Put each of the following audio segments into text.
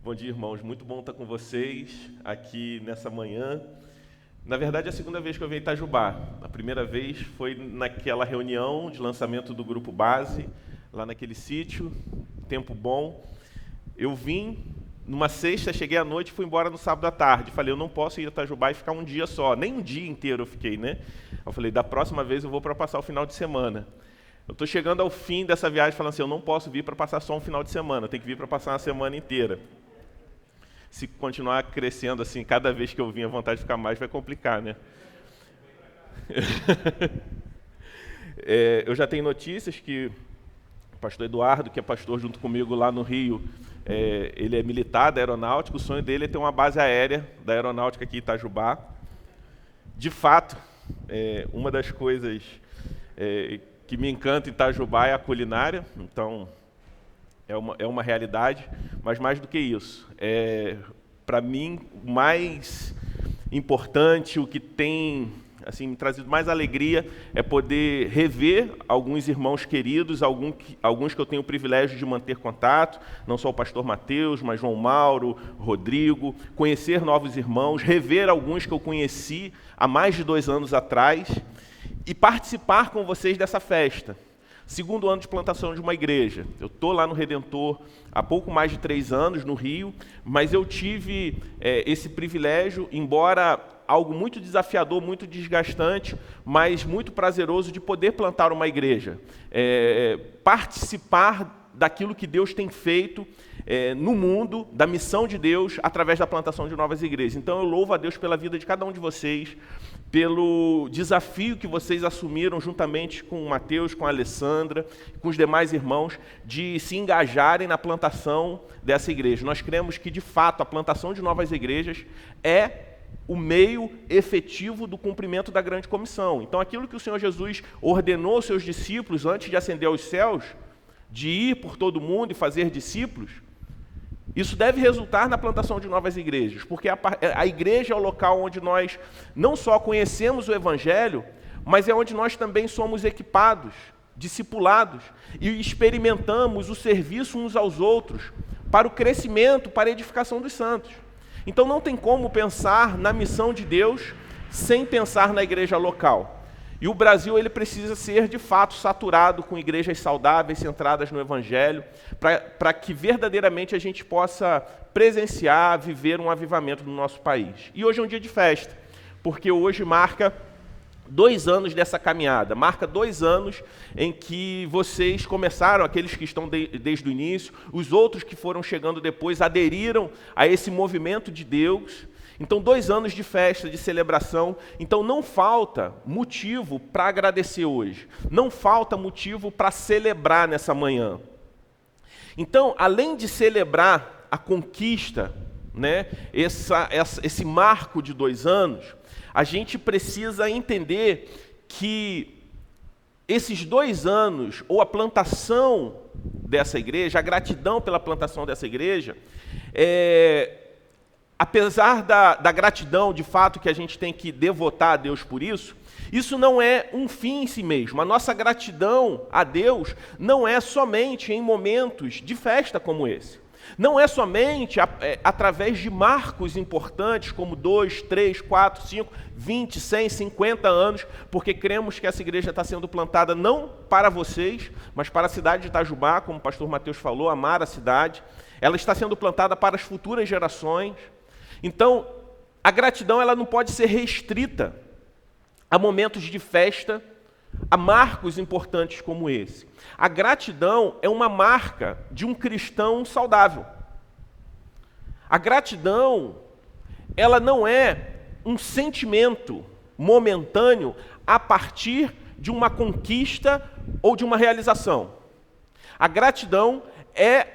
Bom dia, irmãos. Muito bom estar com vocês aqui nessa manhã. Na verdade, é a segunda vez que eu venho em Itajubá. A primeira vez foi naquela reunião de lançamento do Grupo Base, lá naquele sítio, tempo bom. Eu vim numa sexta, cheguei à noite e fui embora no sábado à tarde. Falei, eu não posso ir a Itajubá e ficar um dia só. Nem um dia inteiro eu fiquei, né? Eu falei, da próxima vez eu vou para passar o final de semana. Eu estou chegando ao fim dessa viagem falando assim, eu não posso vir para passar só um final de semana, eu tenho que vir para passar uma semana inteira. Se continuar crescendo assim, cada vez que eu vim, a vontade de ficar mais vai complicar, né? Eu já tenho notícias que o pastor Eduardo, que é pastor junto comigo lá no Rio, ele é militar da aeronáutica, o sonho dele é ter uma base aérea da aeronáutica aqui em Itajubá. De fato, uma das coisas que me encanta em Itajubá é a culinária, então é uma realidade, mas mais do que isso, para mim, o mais importante, o que tem assim, me trazido mais alegria é poder rever alguns irmãos queridos, alguns que eu tenho o privilégio de manter contato, não só o pastor Mateus, mas João Mauro, Rodrigo, conhecer novos irmãos, rever alguns que eu conheci há mais de 2 anos atrás e participar com vocês dessa festa. Segundo ano de plantação de uma igreja. Eu estou lá no Redentor há pouco mais de 3 anos, no Rio, mas eu tive esse privilégio, embora algo muito desafiador, muito desgastante, mas muito prazeroso de poder plantar uma igreja. Participar daquilo que Deus tem feito no mundo, da missão de Deus, através da plantação de novas igrejas. Então eu louvo a Deus pela vida de cada um de vocês, pelo desafio que vocês assumiram juntamente com o Mateus, com a Alessandra, com os demais irmãos, de se engajarem na plantação dessa igreja. Nós cremos que, de fato, a plantação de novas igrejas é o meio efetivo do cumprimento da grande comissão. Então, aquilo que o Senhor Jesus ordenou aos seus discípulos antes de ascender aos céus, de ir por todo mundo e fazer discípulos, isso deve resultar na plantação de novas igrejas, porque a igreja é o local onde nós não só conhecemos o Evangelho, mas é onde nós também somos equipados, discipulados e experimentamos o serviço uns aos outros para o crescimento, para a edificação dos santos. Então não tem como pensar na missão de Deus sem pensar na igreja local. E o Brasil ele precisa ser, de fato, saturado com igrejas saudáveis, centradas no Evangelho, para que verdadeiramente a gente possa presenciar, viver um avivamento no nosso país. E hoje é um dia de festa, porque hoje marca 2 anos dessa caminhada, marca 2 anos em que vocês começaram, aqueles que estão desde o início, os outros que foram chegando depois aderiram a esse movimento de Deus. Então, 2 anos de festa, de celebração. Então, não falta motivo para agradecer hoje. Não falta motivo para celebrar nessa manhã. Então, além de celebrar a conquista, né, esse marco de 2 anos, a gente precisa entender que esses 2 anos, ou a plantação dessa igreja, a gratidão pela plantação dessa igreja, apesar da gratidão, de fato, que a gente tem que devotar a Deus por isso, isso não é um fim em si mesmo. A nossa gratidão a Deus não é somente em momentos de festa como esse. Não é somente através de marcos importantes como 2, 3, 4, 5, 20, 100, 50 anos, porque cremos que essa igreja está sendo plantada não para vocês, mas para a cidade de Itajubá, como o pastor Mateus falou, amar a cidade. Ela está sendo plantada para as futuras gerações. Então, a gratidão ela não pode ser restrita a momentos de festa, a marcos importantes como esse. A gratidão é uma marca de um cristão saudável. A gratidão, ela não é um sentimento momentâneo a partir de uma conquista ou de uma realização. A gratidão é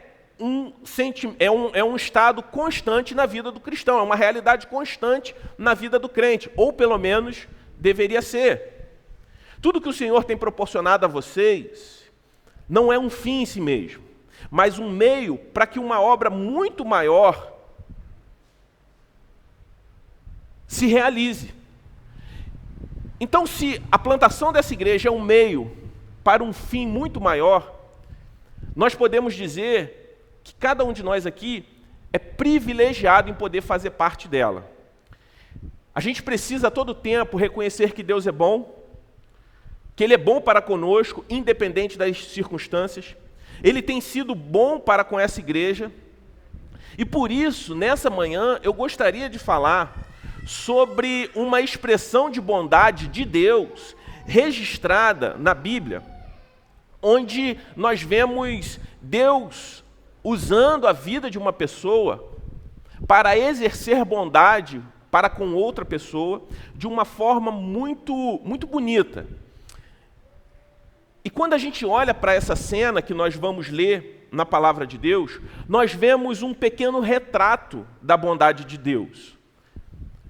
um estado constante na vida do cristão, é uma realidade constante na vida do crente, ou pelo menos deveria ser. Tudo que o Senhor tem proporcionado a vocês não é um fim em si mesmo, mas um meio para que uma obra muito maior se realize. Então, se a plantação dessa igreja é um meio para um fim muito maior, nós podemos dizer que cada um de nós aqui é privilegiado em poder fazer parte dela. A gente precisa a todo tempo reconhecer que Deus é bom, que Ele é bom para conosco, independente das circunstâncias. Ele tem sido bom para com essa igreja. E por isso, nessa manhã, eu gostaria de falar sobre uma expressão de bondade de Deus registrada na Bíblia, onde nós vemos Deus usando a vida de uma pessoa para exercer bondade para com outra pessoa de uma forma muito bonita. E quando a gente olha para essa cena que nós vamos ler na palavra de Deus, nós vemos um pequeno retrato da bondade de Deus.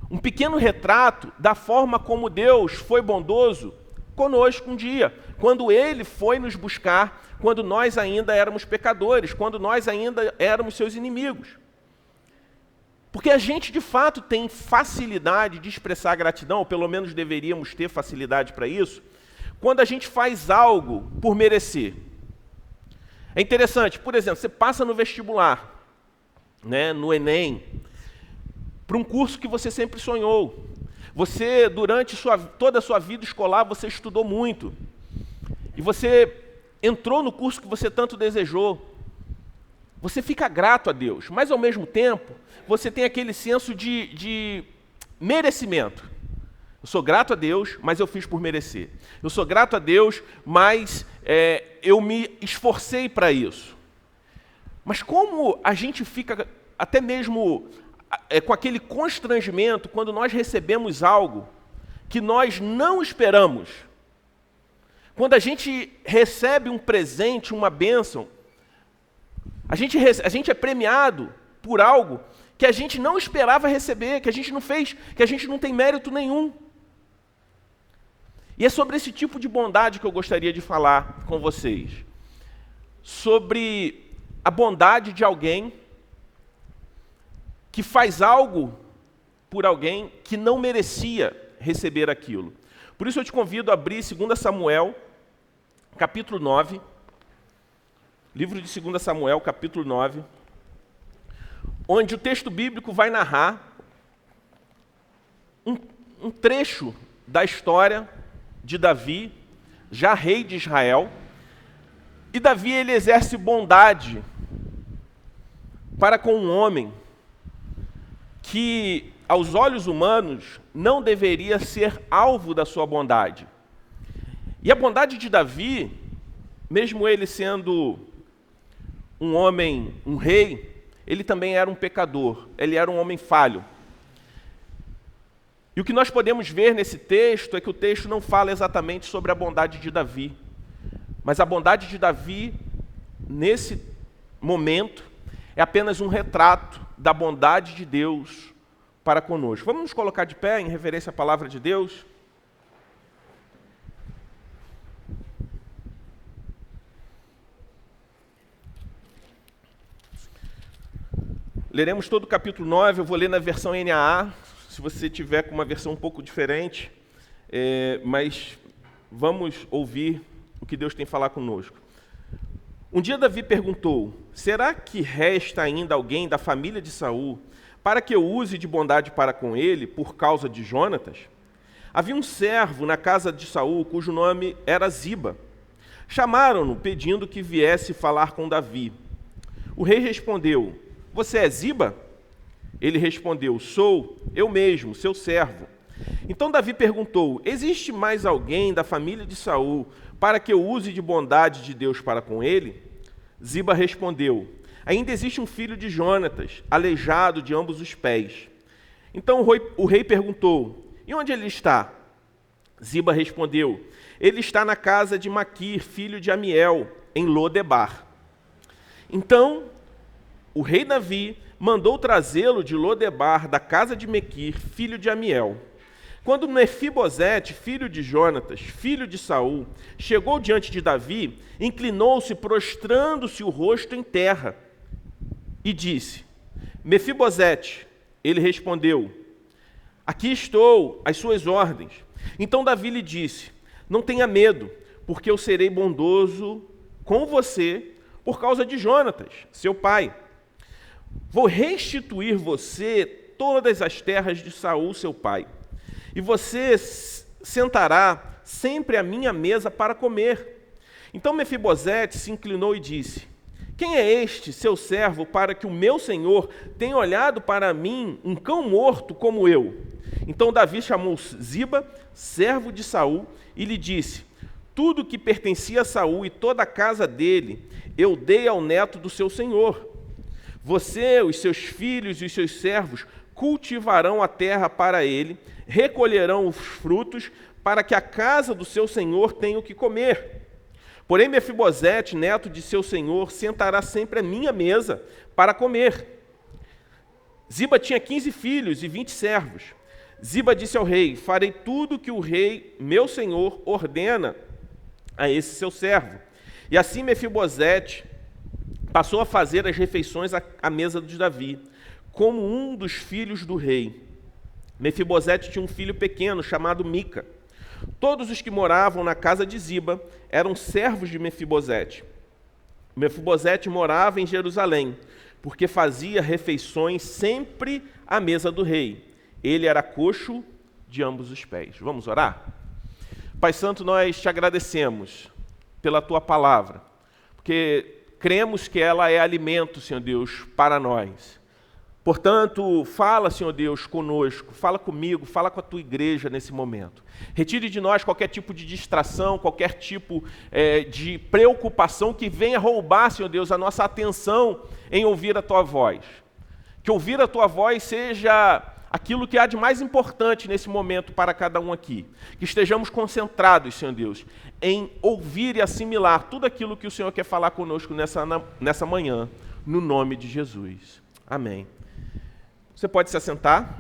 Um pequeno retrato da forma como Deus foi bondoso conosco um dia, quando Ele foi nos buscar, quando nós ainda éramos pecadores, quando nós ainda éramos seus inimigos. Porque a gente, de fato, tem facilidade de expressar gratidão, ou pelo menos deveríamos ter facilidade para isso, quando a gente faz algo por merecer. É interessante, por exemplo, você passa no vestibular, né, no Enem, para um curso que você sempre sonhou. Você, durante toda a sua vida escolar, você estudou muito. E você entrou no curso que você tanto desejou. Você fica grato a Deus, mas ao mesmo tempo, você tem aquele senso de merecimento. Eu sou grato a Deus, mas eu fiz por merecer. Eu sou grato a Deus, mas eu me esforcei para isso. Mas como a gente fica até mesmo com aquele constrangimento quando nós recebemos algo que nós não esperamos. Quando a gente recebe um presente, uma bênção, a gente é premiado por algo que a gente não esperava receber, que a gente não fez, que a gente não tem mérito nenhum. E é sobre esse tipo de bondade que eu gostaria de falar com vocês. Sobre a bondade de alguém que faz algo por alguém que não merecia receber aquilo. Por isso eu te convido a abrir 2 Samuel, capítulo 9. Livro de 2 Samuel, capítulo 9. Onde o texto bíblico vai narrar um trecho da história de Davi, já rei de Israel. E Davi, ele exerce bondade para com um homem que, aos olhos humanos, não deveria ser alvo da sua bondade. E a bondade de Davi, mesmo ele sendo um homem, um rei, ele também era um pecador, ele era um homem falho. E o que nós podemos ver nesse texto é que o texto não fala exatamente sobre a bondade de Davi, mas a bondade de Davi, nesse momento, é apenas um retrato da bondade de Deus para conosco. Vamos nos colocar de pé em reverência à palavra de Deus? Leremos todo o capítulo 9, eu vou ler na versão NAA, se você tiver com uma versão um pouco diferente, mas vamos ouvir o que Deus tem a falar conosco. Um dia Davi perguntou: será que resta ainda alguém da família de Saul para que eu use de bondade para com ele por causa de Jonatas? Havia um servo na casa de Saul cujo nome era Ziba. Chamaram-no pedindo que viesse falar com Davi. O rei respondeu: você é Ziba? Ele respondeu: sou eu mesmo, seu servo. Então Davi perguntou: existe mais alguém da família de Saul para que eu use de bondade de Deus para com ele? Ziba respondeu: ainda existe um filho de Jonatas, aleijado de ambos os pés. Então o rei perguntou: e onde ele está? Ziba respondeu: ele está na casa de Maquir, filho de Amiel, em Lodebar. Então o rei Davi mandou trazê-lo de Lodebar, da casa de Mequir, filho de Amiel. Quando Mefibosete, filho de Jonatas, filho de Saul, chegou diante de Davi, inclinou-se, prostrando-se o rosto em terra, e disse: Mefibosete. Ele respondeu: aqui estou, às suas ordens. Então Davi lhe disse: não tenha medo, porque eu serei bondoso com você por causa de Jonatas, seu pai. Vou restituir você todas as terras de Saul, seu pai, e você sentará sempre à minha mesa para comer. Então Mefibosete se inclinou e disse: quem é este, seu servo, para que o meu senhor tenha olhado para mim, um cão morto como eu? Então Davi chamou Ziba, servo de Saul, e lhe disse: tudo que pertencia a Saul e toda a casa dele, eu dei ao neto do seu senhor. Você, os seus filhos e os seus servos cultivarão a terra para ele, recolherão os frutos, para que a casa do seu senhor tenha o que comer. Porém, Mefibosete, neto de seu senhor, sentará sempre à minha mesa para comer. Ziba tinha 15 filhos e 20 servos. Ziba disse ao rei: farei tudo que o rei, meu senhor, ordena a esse seu servo. E assim Mefibosete passou a fazer as refeições à mesa de Davi, como um dos filhos do rei. Mefibosete tinha um filho pequeno chamado Mica. Todos os que moravam na casa de Ziba eram servos de Mefibosete. Mefibosete morava em Jerusalém, porque fazia refeições sempre à mesa do rei. Ele era coxo de ambos os pés. Vamos orar? Pai Santo, nós te agradecemos pela tua palavra, porque cremos que ela é alimento, Senhor Deus, para nós. Portanto, fala, Senhor Deus, conosco, fala comigo, fala com a tua igreja nesse momento. Retire de nós qualquer tipo de distração, qualquer tipo de preocupação que venha roubar, Senhor Deus, a nossa atenção em ouvir a tua voz. Que ouvir a tua voz seja aquilo que há de mais importante nesse momento para cada um aqui. Que estejamos concentrados, Senhor Deus, em ouvir e assimilar tudo aquilo que o Senhor quer falar conosco nessa manhã, no nome de Jesus. Amém. Você pode se assentar.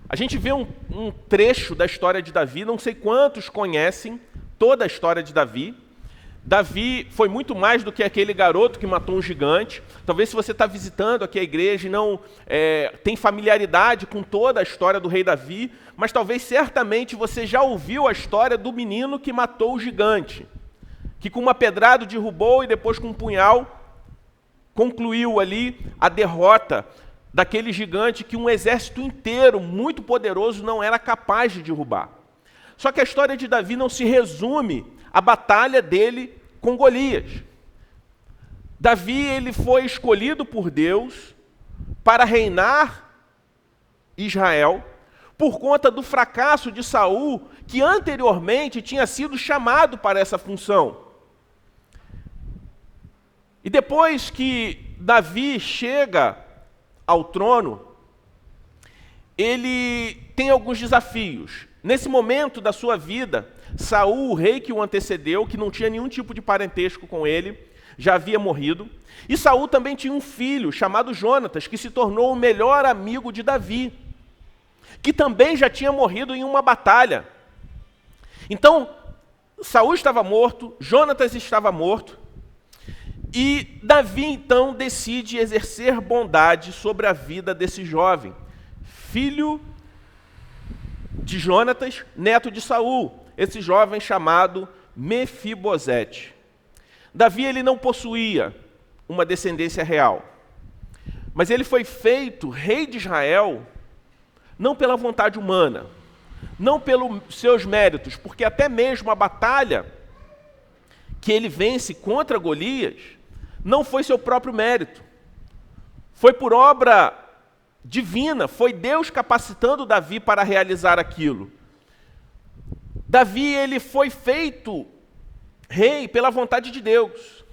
A gente vê um trecho da história de Davi, não sei quantos conhecem toda a história de Davi. Davi foi muito mais do que aquele garoto que matou um gigante. Talvez se você está visitando aqui a igreja e não tem familiaridade com toda a história do rei Davi, mas talvez certamente você já ouviu a história do menino que matou o gigante, que com uma pedrada derrubou e depois com um punhal concluiu ali a derrota daquele gigante que um exército inteiro, muito poderoso, não era capaz de derrubar. Só que a história de Davi não se resume à batalha dele com Golias. Davi, ele foi escolhido por Deus para reinar Israel por conta do fracasso de Saul, que anteriormente tinha sido chamado para essa função. E depois que Davi chega ao trono, ele tem alguns desafios. Nesse momento da sua vida, Saul, o rei que o antecedeu, que não tinha nenhum tipo de parentesco com ele, já havia morrido. E Saul também tinha um filho chamado Jonatas, que se tornou o melhor amigo de Davi, que também já tinha morrido em uma batalha. Então, Saul estava morto, Jonatas estava morto, e Davi então decide exercer bondade sobre a vida desse jovem, filho de Jonatas, neto de Saul, esse jovem chamado Mefibosete. Davi, ele não possuía uma descendência real, mas ele foi feito rei de Israel não pela vontade humana, não pelos seus méritos, porque até mesmo a batalha que ele vence contra Golias não foi seu próprio mérito, foi por obra divina, foi Deus capacitando Davi para realizar aquilo. Davi, ele foi feito rei pela vontade de Deus.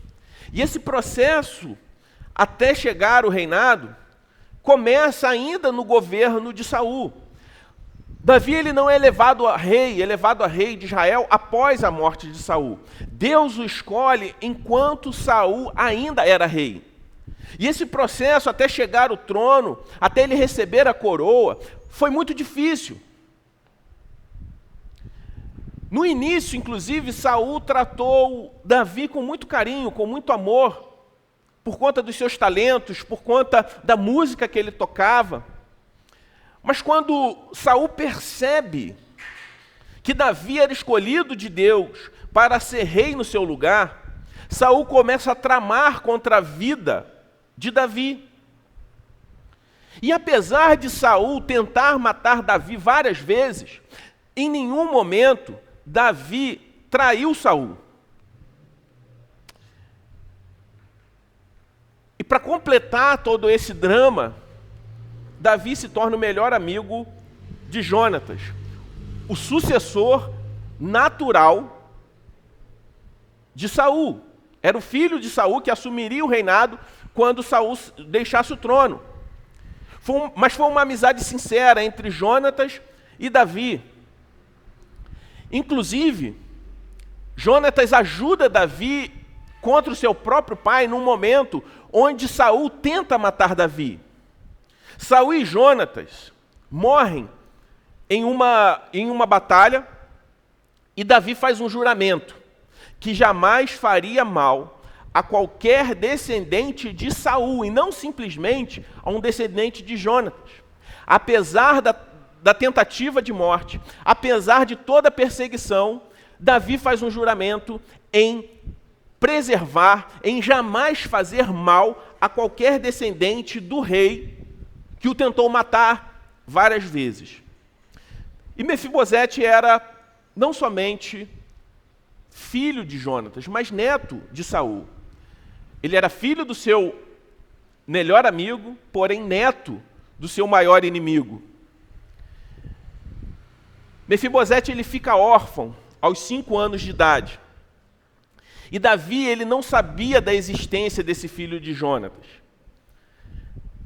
E esse processo, até chegar ao reinado, começa ainda no governo de Saul. Davi, ele não é elevado a rei de Israel após a morte de Saul. Deus o escolhe enquanto Saul ainda era rei. E esse processo até chegar ao trono, até ele receber a coroa, foi muito difícil. No início, inclusive, Saul tratou Davi com muito carinho, com muito amor, por conta dos seus talentos, por conta da música que ele tocava. Mas quando Saul percebe que Davi era escolhido de Deus para ser rei no seu lugar, Saul começa a tramar contra a vida de Davi. E apesar de Saul tentar matar Davi várias vezes, em nenhum momento Davi traiu Saul. E para completar todo esse drama, Davi se torna o melhor amigo de Jonatas, o sucessor natural de Saul. Era o filho de Saul que assumiria o reinado quando Saul deixasse o trono. Mas foi uma amizade sincera entre Jonatas e Davi. Inclusive, Jonatas ajuda Davi contra o seu próprio pai num momento onde Saul tenta matar Davi. Saul e Jonatas morrem em uma batalha e Davi faz um juramento que jamais faria mal a qualquer descendente de Saul, e não simplesmente a um descendente de Jonatas. Apesar da tentativa de morte, apesar de toda a perseguição, Davi faz um juramento em preservar, em jamais fazer mal a qualquer descendente do rei que o tentou matar várias vezes. E Mefibosete era não somente filho de Jonatas, mas neto de Saul. Ele era filho do seu melhor amigo, porém neto do seu maior inimigo. Mefibosete ele fica órfão aos 5 anos de idade. E Davi ele não sabia da existência desse filho de Jonatas.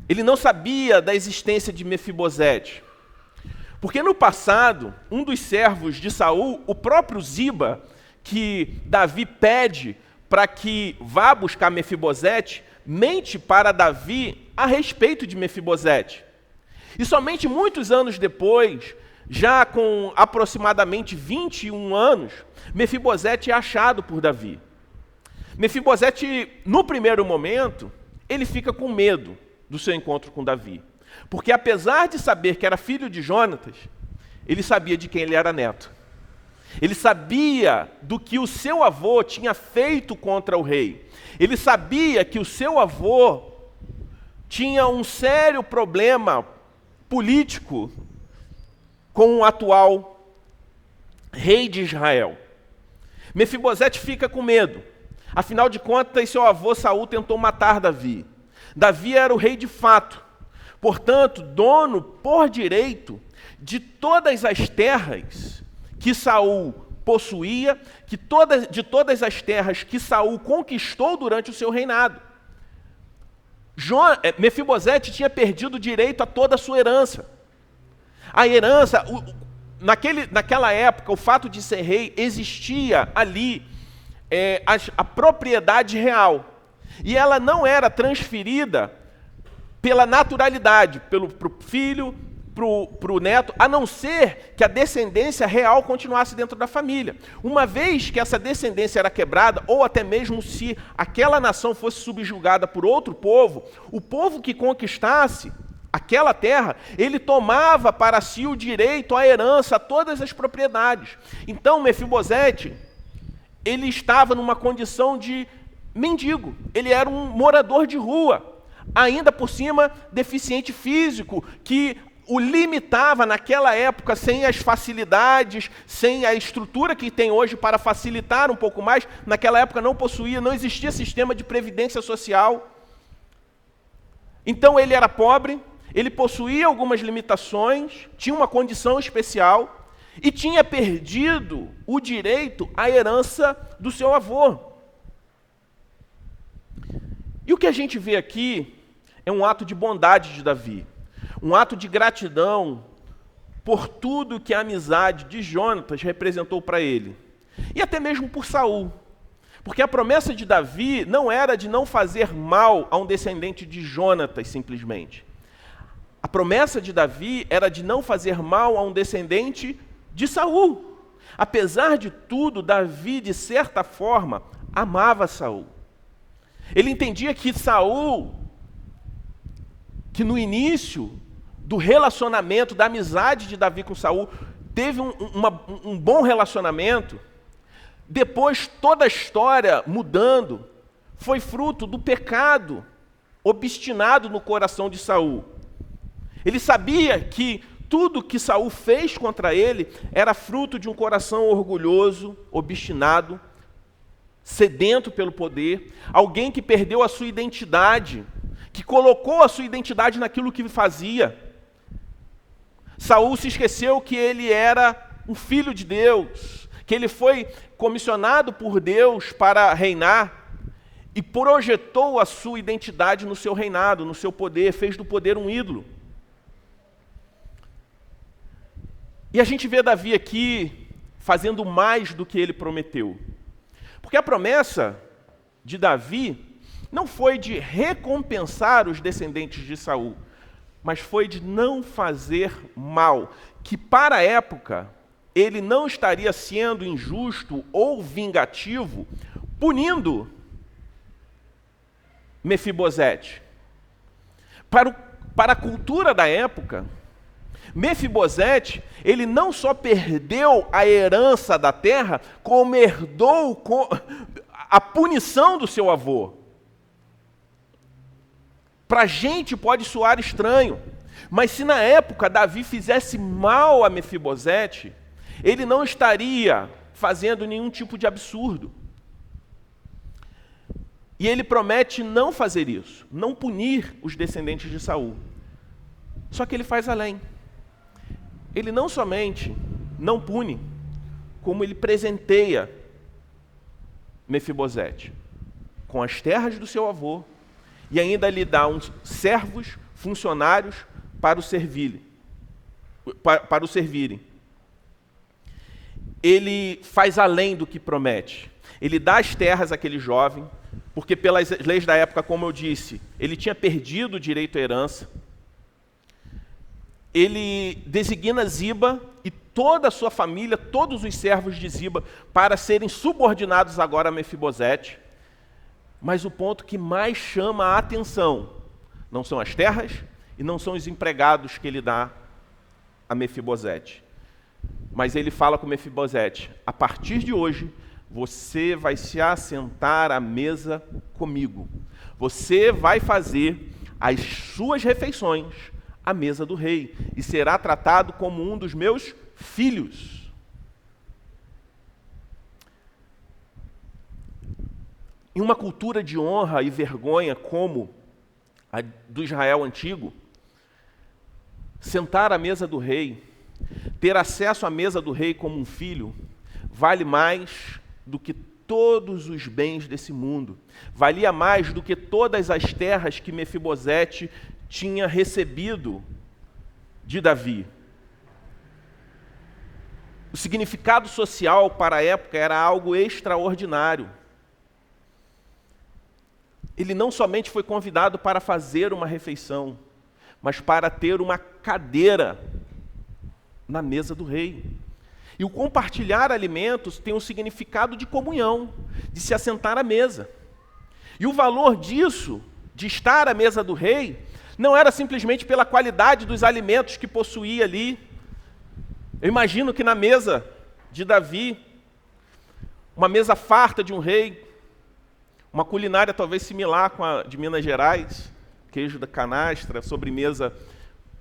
Ele não sabia da existência de Mefibosete. Porque no passado, um dos servos de Saul, o próprio Ziba, que Davi pede para que vá buscar Mefibosete, mente para Davi a respeito de Mefibosete. E somente muitos anos depois, já com aproximadamente 21 anos, Mefibosete é achado por Davi. Mefibosete, no primeiro momento, ele fica com medo do seu encontro com Davi. Porque apesar de saber que era filho de Jonatas, ele sabia de quem ele era neto. Ele sabia do que o seu avô tinha feito contra o rei. Ele sabia que o seu avô tinha um sério problema político com o atual rei de Israel. Mefibosete fica com medo. Afinal de contas, seu avô Saul tentou matar Davi. Davi era o rei de fato. Portanto, dono por direito de todas as terras que Saul possuía, de todas as terras que Saul conquistou durante o seu reinado. Mefibosete tinha perdido o direito a toda a sua herança. A herança, naquela época, o fato de ser rei, existia ali a propriedade real. E ela não era transferida pela naturalidade, pro filho, pro neto, a não ser que a descendência real continuasse dentro da família. Uma vez que essa descendência era quebrada, ou até mesmo se aquela nação fosse subjugada por outro povo, o povo que conquistasse aquela terra, ele tomava para si o direito à herança, a todas as propriedades. Então, Mefibosete, ele estava numa condição de mendigo, ele era um morador de rua, ainda por cima deficiente físico, que o limitava naquela época, sem as facilidades, sem a estrutura que tem hoje para facilitar um pouco mais. Naquela época não existia sistema de previdência social. Então ele era pobre, ele possuía algumas limitações, tinha uma condição especial e tinha perdido o direito à herança do seu avô. E o que a gente vê aqui é um ato de bondade de Davi. Um ato de gratidão por tudo que a amizade de Jonatas representou para ele. E até mesmo por Saul. Porque a promessa de Davi não era de não fazer mal a um descendente de Jonatas, simplesmente. A promessa de Davi era de não fazer mal a um descendente de Saul. Apesar de tudo, Davi, de certa forma, amava Saul. Ele entendia que Saul, que no início do relacionamento, da amizade de Davi com Saul, teve um bom relacionamento, depois toda a história mudando, foi fruto do pecado obstinado no coração de Saul. Ele sabia que tudo que Saul fez contra ele era fruto de um coração orgulhoso, obstinado, sedento pelo poder, alguém que perdeu a sua identidade, que colocou a sua identidade naquilo que fazia. Saul se esqueceu que ele era um filho de Deus, que ele foi comissionado por Deus para reinar e projetou a sua identidade no seu reinado, no seu poder, fez do poder um ídolo. E a gente vê Davi aqui fazendo mais do que ele prometeu. Porque a promessa de Davi não foi de recompensar os descendentes de Saul, mas foi de não fazer mal, que para a época ele não estaria sendo injusto ou vingativo, punindo Mefibosete. Para a cultura da época, Mefibosete, ele não só perdeu a herança da terra, como herdou a punição do seu avô. Para a gente pode soar estranho, mas se na época Davi fizesse mal a Mefibosete, ele não estaria fazendo nenhum tipo de absurdo. E ele promete não fazer isso, não punir os descendentes de Saul. Só que ele faz além. Ele não somente não pune, como ele presenteia Mefibosete com as terras do seu avô e ainda lhe dá uns servos, funcionários para o servirem. Ele faz além do que promete. Ele dá as terras àquele jovem, porque pelas leis da época, como eu disse, ele tinha perdido o direito à herança. Ele designa Ziba e toda a sua família, todos os servos de Ziba, para serem subordinados agora a Mefibosete. Mas o ponto que mais chama a atenção não são as terras e não são os empregados que ele dá a Mefibosete. Mas ele fala com Mefibosete: a partir de hoje, você vai se assentar à mesa comigo. Você vai fazer as suas refeições à mesa do rei e será tratado como um dos meus filhos. Em uma cultura de honra e vergonha como a do Israel antigo, sentar à mesa do rei, ter acesso à mesa do rei como um filho, vale mais do que todos os bens desse mundo. Valia mais do que todas as terras que Mefibosete tinha recebido de Davi. O significado social para a época era algo extraordinário. Ele não somente foi convidado para fazer uma refeição, mas para ter uma cadeira na mesa do rei. E o compartilhar alimentos tem um significado de comunhão, de se assentar à mesa. E o valor disso, de estar à mesa do rei, não era simplesmente pela qualidade dos alimentos que possuía ali. Eu imagino que na mesa de Davi, uma mesa farta de um rei, uma culinária talvez similar com a de Minas Gerais, queijo da canastra, sobremesa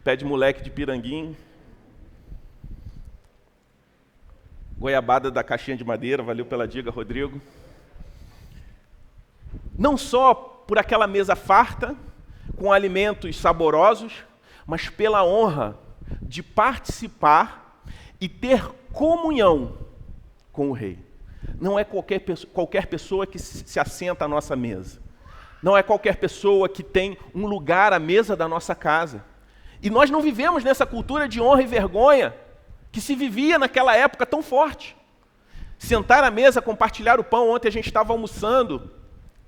pé de moleque de piranguinho, goiabada da caixinha de madeira, valeu pela dica, Rodrigo. Não só por aquela mesa farta, com alimentos saborosos, mas pela honra de participar e ter comunhão com o rei. Não é qualquer pessoa que se assenta à nossa mesa. Não é qualquer pessoa que tem um lugar à mesa da nossa casa. E nós não vivemos nessa cultura de honra e vergonha que se vivia naquela época tão forte. Sentar à mesa, compartilhar o pão. Ontem a gente estava almoçando,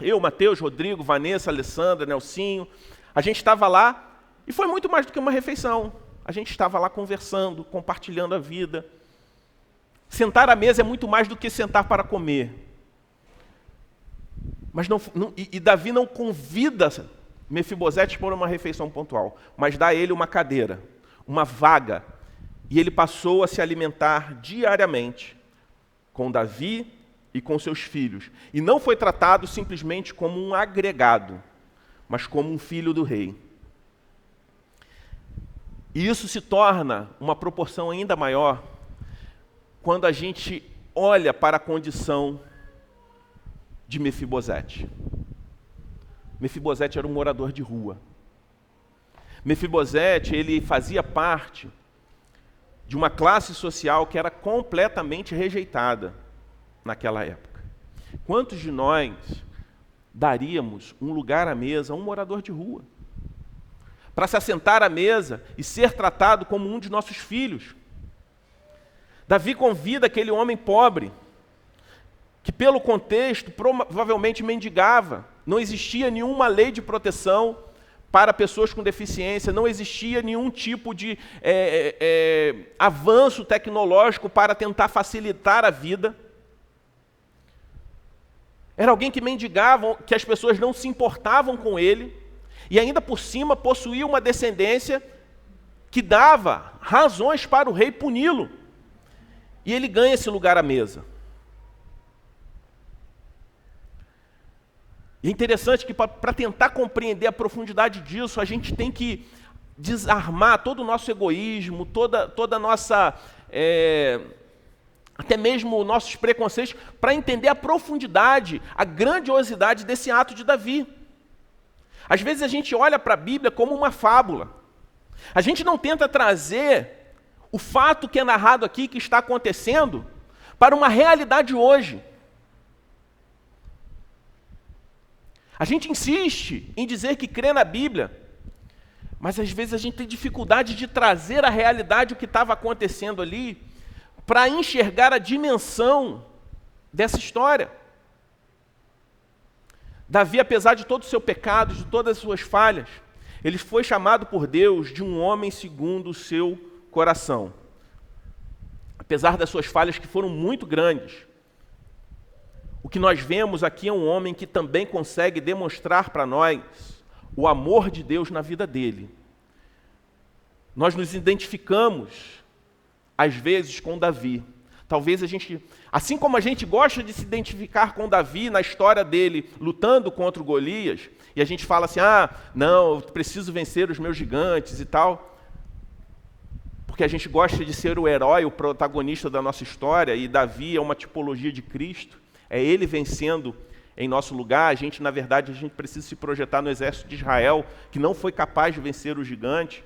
eu, Mateus, Rodrigo, Vanessa, Alessandra, Nelsinho. A gente estava lá e foi muito mais do que uma refeição. A gente estava lá conversando, compartilhando a vida. Sentar à mesa é muito mais do que sentar para comer. Mas Davi não convida Mefibosete para uma refeição pontual, mas dá a ele uma cadeira, uma vaga. E ele passou a se alimentar diariamente com Davi e com seus filhos. E não foi tratado simplesmente como um agregado, mas como um filho do rei. E isso se torna uma proporção ainda maior quando a gente olha para a condição de Mefibosete. Mefibosete era um morador de rua. Mefibosete, ele fazia parte de uma classe social que era completamente rejeitada naquela época. Quantos de nós daríamos um lugar à mesa a um morador de rua? Para se assentar à mesa e ser tratado como um de nossos filhos. Davi convida aquele homem pobre, que pelo contexto provavelmente mendigava. Não existia nenhuma lei de proteção para pessoas com deficiência, não existia nenhum tipo de avanço tecnológico para tentar facilitar a vida. Era alguém que mendigava, que as pessoas não se importavam com ele, e ainda por cima possuía uma descendência que dava razões para o rei puni-lo. E ele ganha esse lugar à mesa. E é interessante que para tentar compreender a profundidade disso, a gente tem que desarmar todo o nosso egoísmo, toda a nossa, até mesmo nossos preconceitos, para entender a profundidade, a grandiosidade desse ato de Davi. Às vezes a gente olha para a Bíblia como uma fábula. A gente não tenta trazer o fato que é narrado aqui, que está acontecendo, para uma realidade hoje. A gente insiste em dizer que crê na Bíblia, mas às vezes a gente tem dificuldade de trazer a realidade, o que estava acontecendo ali, para enxergar a dimensão dessa história. Davi, apesar de todo o seu pecado, de todas as suas falhas, ele foi chamado por Deus de um homem segundo o seu coração. Apesar das suas falhas que foram muito grandes, o que nós vemos aqui é um homem que também consegue demonstrar para nós o amor de Deus na vida dele. Nós nos identificamos, às vezes, com Davi. Talvez a gente, assim como a gente gosta de se identificar com Davi na história dele, lutando contra o Golias, e a gente fala assim, não, eu preciso vencer os meus gigantes e tal, porque a gente gosta de ser o herói, o protagonista da nossa história, e Davi é uma tipologia de Cristo, é ele vencendo em nosso lugar. Na verdade, a gente precisa se projetar no exército de Israel, que não foi capaz de vencer o gigante,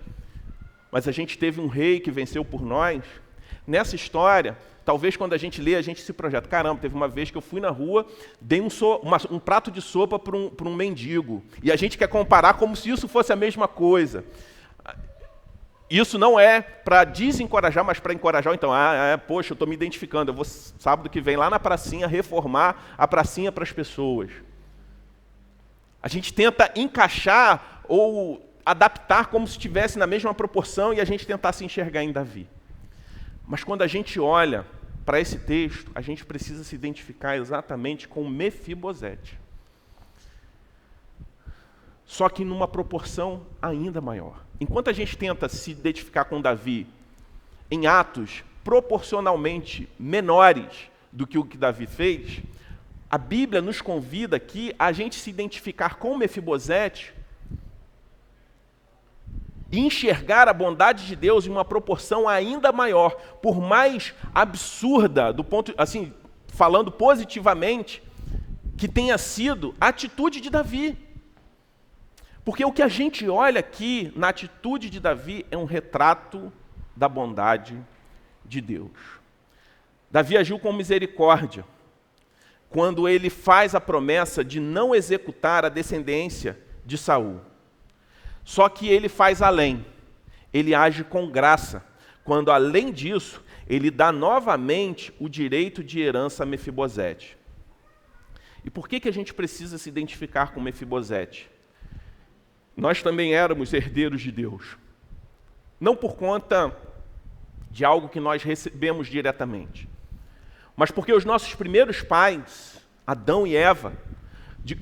mas a gente teve um rei que venceu por nós. Nessa história, talvez quando a gente lê, a gente se projeta. Caramba, teve uma vez que eu fui na rua, dei um prato de sopa para um mendigo, e a gente quer comparar como se isso fosse a mesma coisa. Isso não é para desencorajar, mas para encorajar. Então, poxa, eu estou me identificando, eu vou sábado que vem lá na pracinha reformar a pracinha para as pessoas. A gente tenta encaixar ou adaptar como se estivesse na mesma proporção e a gente tentar se enxergar em Davi. Mas quando a gente olha para esse texto, a gente precisa se identificar exatamente com Mefibosete. Só que numa proporção ainda maior. Enquanto a gente tenta se identificar com Davi em atos proporcionalmente menores do que o que Davi fez, a Bíblia nos convida aqui a gente se identificar com Mefibosete e enxergar a bondade de Deus em uma proporção ainda maior, por mais absurda, do ponto, assim, falando positivamente, que tenha sido a atitude de Davi. Porque o que a gente olha aqui na atitude de Davi é um retrato da bondade de Deus. Davi agiu com misericórdia quando ele faz a promessa de não executar a descendência de Saul. Só que ele faz além. Ele age com graça, quando além disso, ele dá novamente o direito de herança a Mefibosete. E por que a gente precisa se identificar com Mefibosete? Nós também éramos herdeiros de Deus. Não por conta de algo que nós recebemos diretamente, mas porque os nossos primeiros pais, Adão e Eva,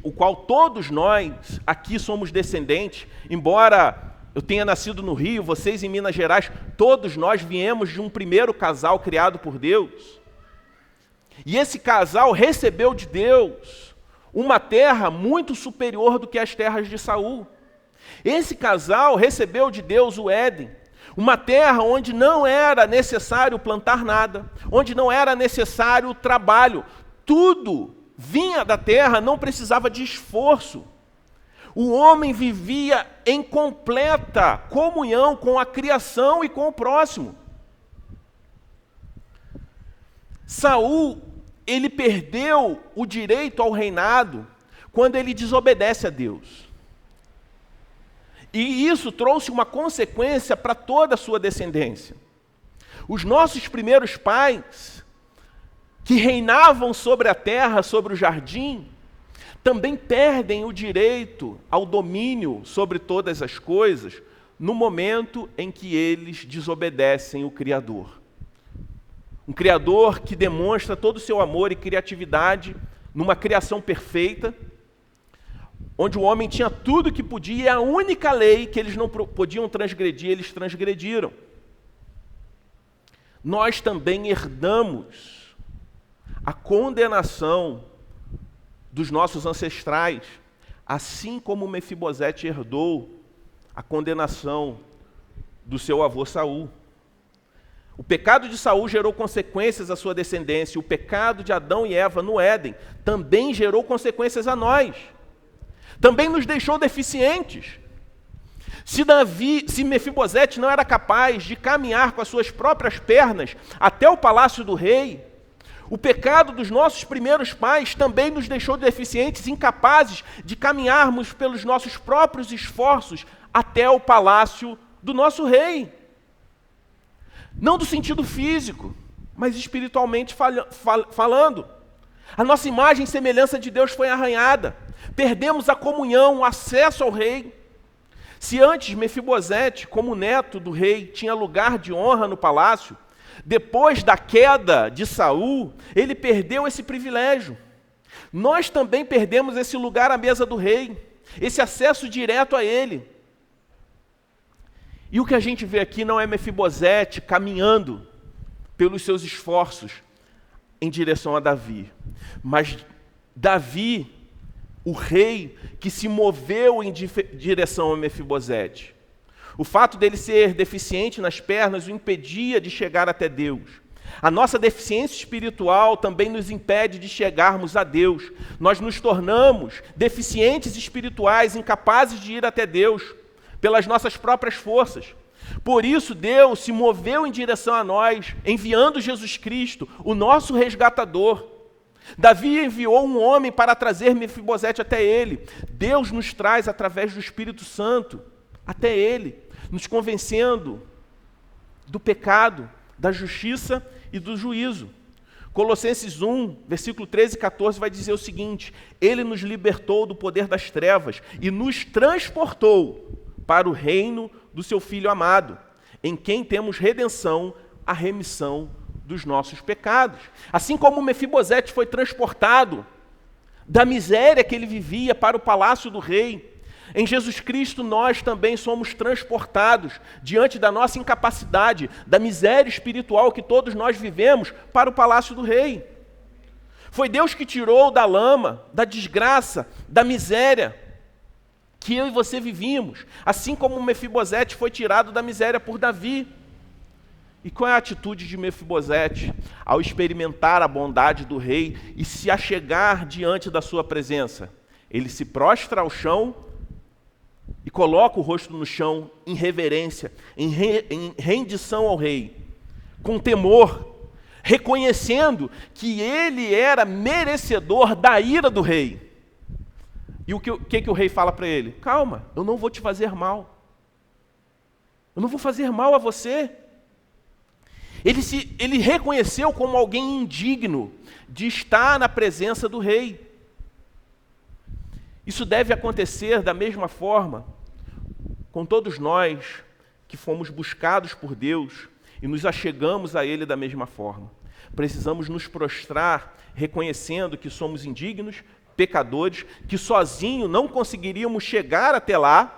o qual todos nós aqui somos descendentes, embora eu tenha nascido no Rio, vocês em Minas Gerais, todos nós viemos de um primeiro casal criado por Deus. E esse casal recebeu de Deus uma terra muito superior do que as terras de Saul. Esse casal recebeu de Deus o Éden, uma terra onde não era necessário plantar nada, onde não era necessário trabalho. Tudo vinha da terra, não precisava de esforço. O homem vivia em completa comunhão com a criação e com o próximo. Saul, ele perdeu o direito ao reinado quando ele desobedece a Deus. E isso trouxe uma consequência para toda a sua descendência. Os nossos primeiros pais, que reinavam sobre a terra, sobre o jardim, também perdem o direito ao domínio sobre todas as coisas no momento em que eles desobedecem o Criador. Um Criador que demonstra todo o seu amor e criatividade numa criação perfeita, onde o homem tinha tudo que podia, e a única lei que eles não podiam transgredir, eles transgrediram. Nós também herdamos a condenação dos nossos ancestrais, assim como Mefibosete herdou a condenação do seu avô Saul. O pecado de Saul gerou consequências à sua descendência, o pecado de Adão e Eva no Éden também gerou consequências a nós. Também nos deixou deficientes. Se Mefibosete não era capaz de caminhar com as suas próprias pernas até o palácio do rei, o pecado dos nossos primeiros pais também nos deixou deficientes, incapazes de caminharmos pelos nossos próprios esforços até o palácio do nosso rei. Não do sentido físico, mas espiritualmente falando. A nossa imagem e semelhança de Deus foi arranhada. Perdemos a comunhão, o acesso ao rei. Se antes Mefibosete, como neto do rei, tinha lugar de honra no palácio, depois da queda de Saul, ele perdeu esse privilégio. Nós também perdemos esse lugar à mesa do rei, esse acesso direto a ele. E o que a gente vê aqui não é Mefibosete caminhando pelos seus esforços em direção a Davi, mas Davi, o rei que se moveu em direção a Mefibosete. O fato dele ser deficiente nas pernas o impedia de chegar até Deus. A nossa deficiência espiritual também nos impede de chegarmos a Deus. Nós nos tornamos deficientes espirituais, incapazes de ir até Deus pelas nossas próprias forças. Por isso, Deus se moveu em direção a nós, enviando Jesus Cristo, o nosso resgatador. Davi enviou um homem para trazer Mefibosete até ele. Deus nos traz através do Espírito Santo até ele, nos convencendo do pecado, da justiça e do juízo. Colossenses 1, versículo 13 e 14 vai dizer o seguinte: ele nos libertou do poder das trevas e nos transportou para o reino do seu Filho amado, em quem temos redenção, a remissão dos nossos pecados. Assim como Mefibosete foi transportado da miséria que ele vivia para o palácio do rei, em Jesus Cristo nós também somos transportados diante da nossa incapacidade, da miséria espiritual que todos nós vivemos, para o palácio do rei. Foi Deus que tirou da lama, da desgraça, da miséria que eu e você vivíamos, assim como Mefibosete foi tirado da miséria por Davi. E qual é a atitude de Mefibosete ao experimentar a bondade do rei e se achegar diante da sua presença? Ele se prostra ao chão e coloca o rosto no chão em reverência, em rendição ao rei, com temor, reconhecendo que ele era merecedor da ira do rei. E o que o rei fala para ele? Calma, eu não vou te fazer mal. Eu não vou fazer mal a você. Ele reconheceu como alguém indigno de estar na presença do rei. Isso deve acontecer da mesma forma com todos nós que fomos buscados por Deus e nos achegamos a Ele da mesma forma. Precisamos nos prostrar reconhecendo que somos indignos, pecadores, que sozinhos não conseguiríamos chegar até lá,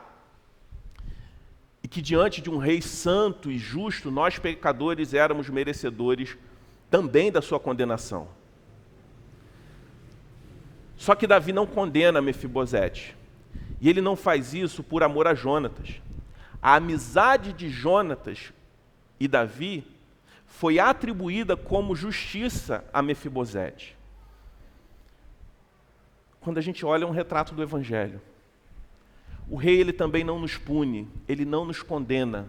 e que diante de um rei santo e justo, nós pecadores éramos merecedores também da sua condenação. Só que Davi não condena Mefibosete. E ele não faz isso por amor a Jonatas. A amizade de Jonatas e Davi foi atribuída como justiça a Mefibosete. Quando a gente olha um retrato do Evangelho, o rei ele também não nos pune, ele não nos condena,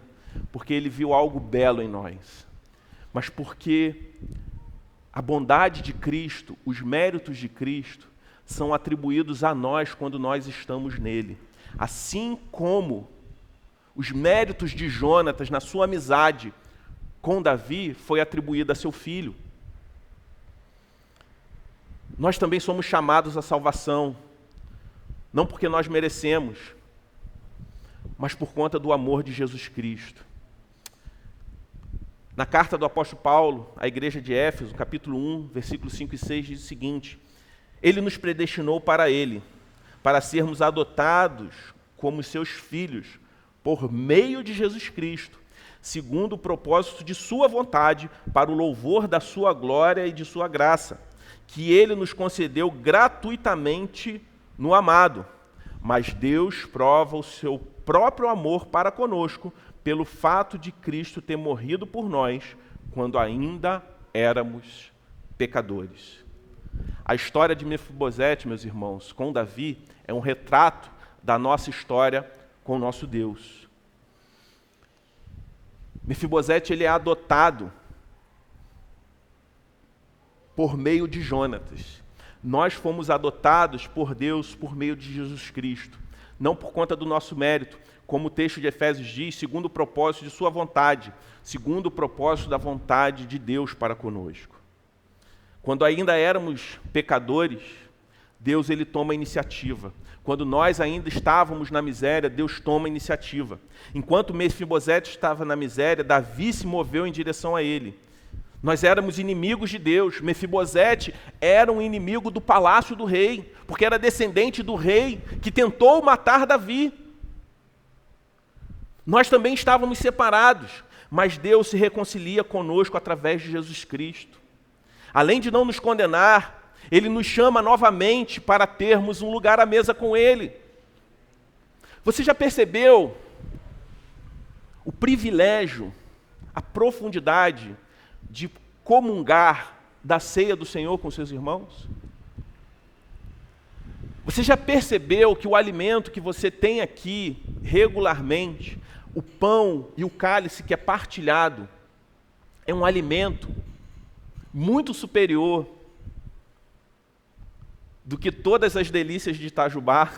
porque ele viu algo belo em nós, mas porque a bondade de Cristo, os méritos de Cristo, são atribuídos a nós quando nós estamos nele. Assim como os méritos de Jonatas na sua amizade com Davi foi atribuído a seu filho. Nós também somos chamados à salvação, não porque nós merecemos, mas por conta do amor de Jesus Cristo. Na carta do apóstolo Paulo à igreja de Éfeso, capítulo 1, versículos 5 e 6, diz o seguinte: Ele nos predestinou para Ele, para sermos adotados como seus filhos, por meio de Jesus Cristo, segundo o propósito de sua vontade, para o louvor da sua glória e de sua graça, que Ele nos concedeu gratuitamente no amado. Mas Deus prova o seu próprio amor para conosco, pelo fato de Cristo ter morrido por nós, quando ainda éramos pecadores. A história de Mefibosete, meus irmãos, com Davi, é um retrato da nossa história com o nosso Deus. Mefibosete ele é adotado por meio de Jonatas. Nós fomos adotados por Deus por meio de Jesus Cristo, não por conta do nosso mérito, como o texto de Efésios diz, segundo o propósito de sua vontade, segundo o propósito da vontade de Deus para conosco. Quando ainda éramos pecadores, Deus ele toma a iniciativa. Quando nós ainda estávamos na miséria, Deus toma a iniciativa. Enquanto Mefibosete estava na miséria, Davi se moveu em direção a ele. Nós éramos inimigos de Deus. Mefibosete era um inimigo do palácio do rei, porque era descendente do rei que tentou matar Davi. Nós também estávamos separados, mas Deus se reconcilia conosco através de Jesus Cristo. Além de não nos condenar, Ele nos chama novamente para termos um lugar à mesa com Ele. Você já percebeu o privilégio, a profundidade de comungar da ceia do Senhor com seus irmãos? Você já percebeu que o alimento que você tem aqui regularmente, o pão e o cálice que é partilhado, é um alimento muito superior do que todas as delícias de Itajubá,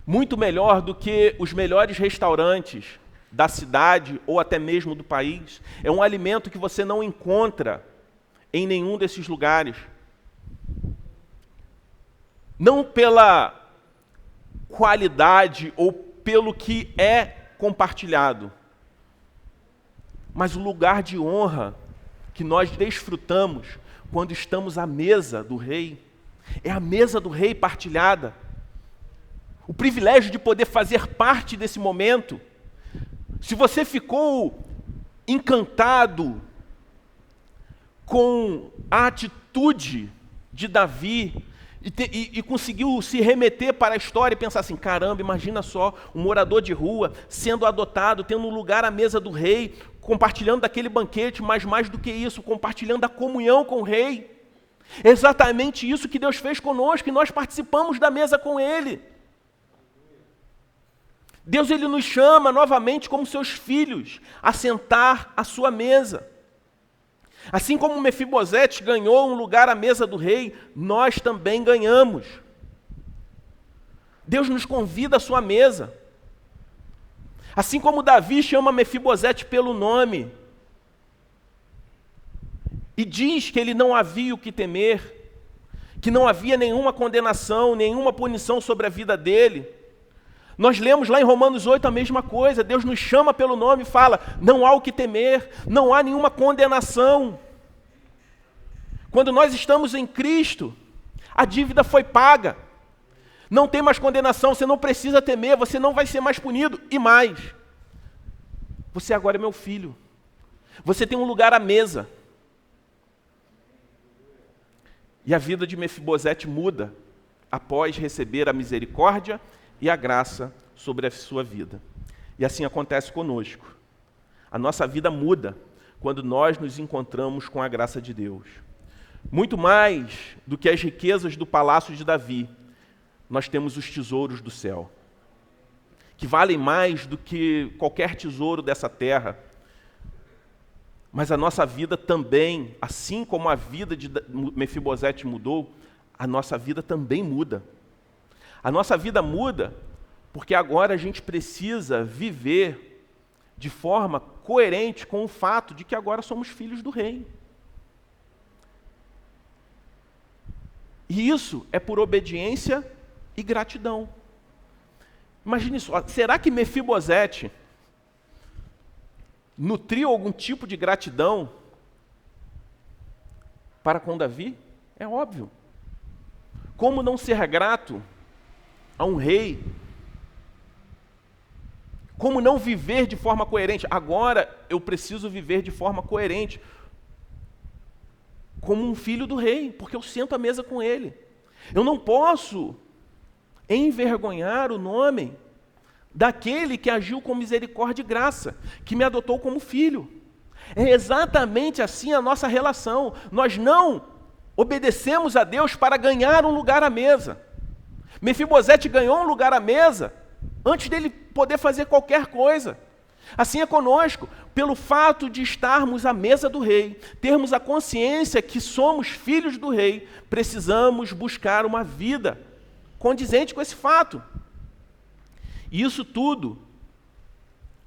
muito melhor do que os melhores restaurantes da cidade ou até mesmo do país. É um alimento que você não encontra em nenhum desses lugares. Não pela qualidade ou pelo que é compartilhado, mas o lugar de honra que nós desfrutamos quando estamos à mesa do rei. É a mesa do rei partilhada. O privilégio de poder fazer parte desse momento. Se você ficou encantado com a atitude de Davi e conseguiu se remeter para a história e pensar assim, caramba, imagina só, um morador de rua sendo adotado, tendo um lugar à mesa do rei, compartilhando daquele banquete, mas mais do que isso, compartilhando a comunhão com o rei. É exatamente isso que Deus fez conosco, e nós participamos da mesa com Ele. Deus ele nos chama novamente como seus filhos a sentar à sua mesa. Assim como Mefibosete ganhou um lugar à mesa do rei, nós também ganhamos. Deus nos convida à sua mesa. Assim como Davi chama Mefibosete pelo nome e diz que ele não havia o que temer, que não havia nenhuma condenação, nenhuma punição sobre a vida dele, nós lemos lá em Romanos 8 a mesma coisa. Deus nos chama pelo nome e fala, não há o que temer, não há nenhuma condenação. Quando nós estamos em Cristo, a dívida foi paga. Não tem mais condenação, você não precisa temer, você não vai ser mais punido. E mais, você agora é meu filho. Você tem um lugar à mesa. E a vida de Mefibosete muda após receber a misericórdia e a graça sobre a sua vida. E assim acontece conosco. A nossa vida muda quando nós nos encontramos com a graça de Deus. Muito mais do que as riquezas do palácio de Davi, nós temos os tesouros do céu, que valem mais do que qualquer tesouro dessa terra. Mas a nossa vida também, assim como a vida de Mefibosete mudou, a nossa vida também muda. A nossa vida muda porque agora a gente precisa viver de forma coerente com o fato de que agora somos filhos do rei. E isso é por obediência e gratidão. Imagine só, será que Mefibosete nutriu algum tipo de gratidão para com Davi? É óbvio. Como não ser grato a um rei? Como não viver de forma coerente? Agora eu preciso viver de forma coerente, como um filho do rei, porque eu sento à mesa com ele. Eu não posso envergonhar o nome daquele que agiu com misericórdia e graça, que me adotou como filho. É exatamente assim a nossa relação. Nós não obedecemos a Deus para ganhar um lugar à mesa. Mefibosete ganhou um lugar à mesa antes dele poder fazer qualquer coisa. Assim é conosco, pelo fato de estarmos à mesa do rei, termos a consciência que somos filhos do rei, precisamos buscar uma vida condizente com esse fato. E isso tudo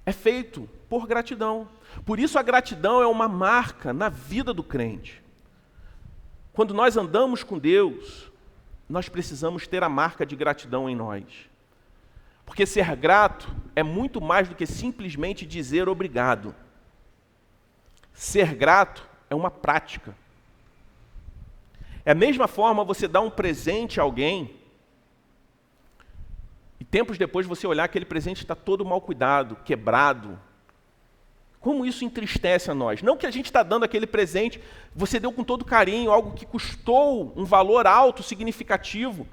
é feito por gratidão. Por isso a gratidão é uma marca na vida do crente. Quando nós andamos com Deus, nós precisamos ter a marca de gratidão em nós. Porque ser grato é muito mais do que simplesmente dizer obrigado. Ser grato é uma prática. É a mesma forma você dar um presente a alguém e tempos depois você olhar aquele presente está todo mal cuidado, quebrado. Como isso entristece a nós? Não que a gente está dando aquele presente, você deu com todo carinho, algo que custou um valor alto, significativo,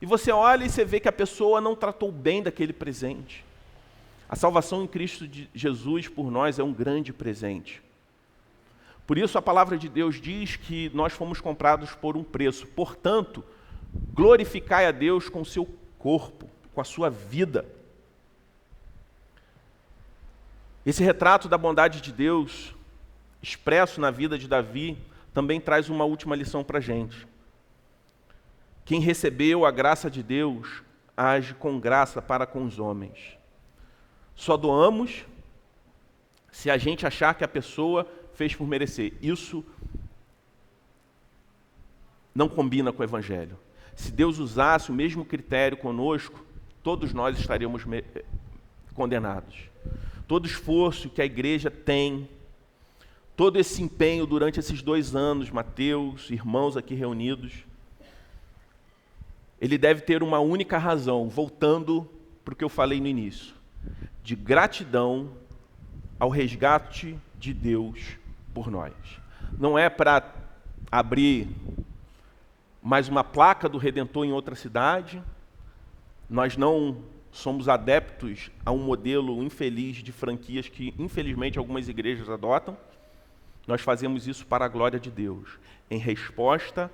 e você olha e você vê que a pessoa não tratou bem daquele presente. A salvação em Cristo de Jesus por nós é um grande presente. Por isso a palavra de Deus diz que nós fomos comprados por um preço. Portanto, glorificai a Deus com o seu corpo, com a sua vida. Esse retrato da bondade de Deus, expresso na vida de Davi, também traz uma última lição para a gente. Quem recebeu a graça de Deus, age com graça para com os homens. Só doamos se a gente achar que a pessoa fez por merecer. Isso não combina com o Evangelho. Se Deus usasse o mesmo critério conosco, todos nós estaríamos condenados. Todo esforço que a igreja tem, todo esse empenho durante esses 2 anos, Mateus, irmãos aqui reunidos, ele deve ter uma única razão, voltando para o que eu falei no início, de gratidão ao resgate de Deus por nós. Não é para abrir mais uma placa do Redentor em outra cidade. Nós não somos adeptos a um modelo infeliz de franquias que, infelizmente, algumas igrejas adotam. Nós fazemos isso para a glória de Deus, em resposta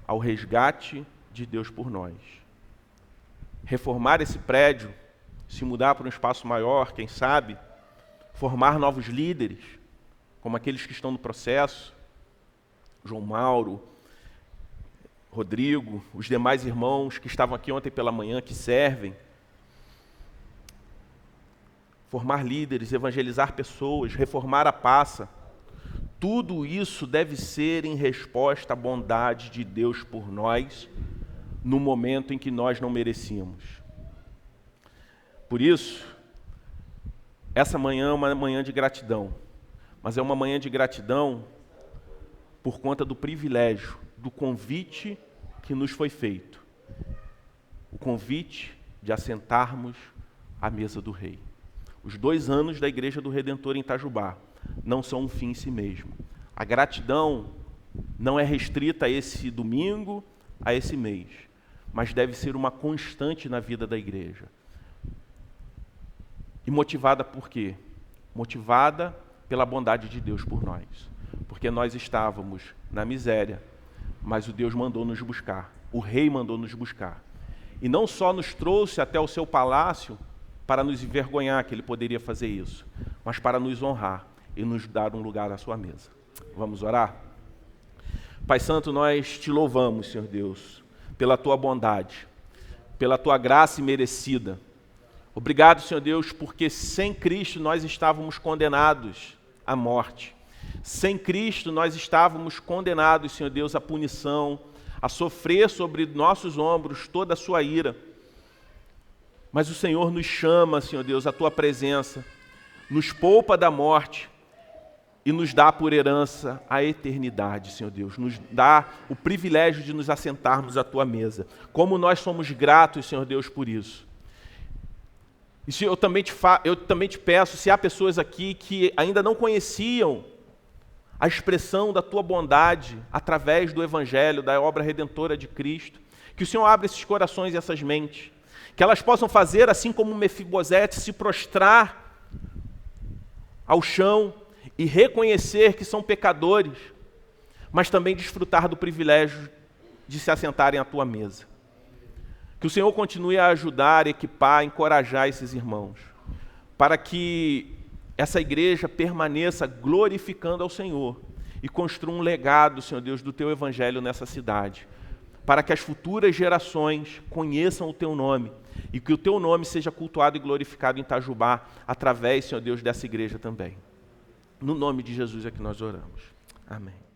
ao resgate de Deus por nós. Reformar esse prédio, se mudar para um espaço maior, quem sabe, formar novos líderes, como aqueles que estão no processo, João Mauro, Rodrigo, os demais irmãos que estavam aqui ontem pela manhã, que servem. Formar líderes, evangelizar pessoas, reformar a Passa. Tudo isso deve ser em resposta à bondade de Deus por nós, no momento em que nós não merecíamos. Por isso, essa manhã é uma manhã de gratidão, mas é uma manhã de gratidão por conta do privilégio, do convite que nos foi feito. O convite de assentarmos à mesa do Rei. Os 2 anos da Igreja do Redentor em Itajubá não são um fim em si mesmo. A gratidão não é restrita a esse domingo, a esse mês, mas deve ser uma constante na vida da igreja. E motivada por quê? Motivada pela bondade de Deus por nós. Porque nós estávamos na miséria, mas o Deus mandou nos buscar, o Rei mandou nos buscar. E não só nos trouxe até o seu palácio para nos envergonhar que ele poderia fazer isso, mas para nos honrar e nos dar um lugar à sua mesa. Vamos orar? Pai Santo, nós te louvamos, Senhor Deus, pela tua bondade, pela tua graça imerecida. Obrigado, Senhor Deus, porque sem Cristo nós estávamos condenados à morte. Sem Cristo nós estávamos condenados, Senhor Deus, à punição, a sofrer sobre nossos ombros toda a sua ira. Mas o Senhor nos chama, Senhor Deus, à tua presença, nos poupa da morte e nos dá por herança a eternidade, Senhor Deus. Nos dá o privilégio de nos assentarmos à tua mesa. Como nós somos gratos, Senhor Deus, por isso. E eu também te peço, se há pessoas aqui que ainda não conheciam a expressão da tua bondade através do Evangelho, da obra redentora de Cristo, que o Senhor abra esses corações e essas mentes, que elas possam fazer, assim como Mefibosete, se prostrar ao chão e reconhecer que são pecadores, mas também desfrutar do privilégio de se assentarem à tua mesa. Que o Senhor continue a ajudar, equipar, encorajar esses irmãos, para que essa igreja permaneça glorificando ao Senhor e construa um legado, Senhor Deus, do teu Evangelho nessa cidade, para que as futuras gerações conheçam o teu nome e que o teu nome seja cultuado e glorificado em Itajubá, através, Senhor Deus, dessa igreja também. No nome de Jesus é que nós oramos. Amém.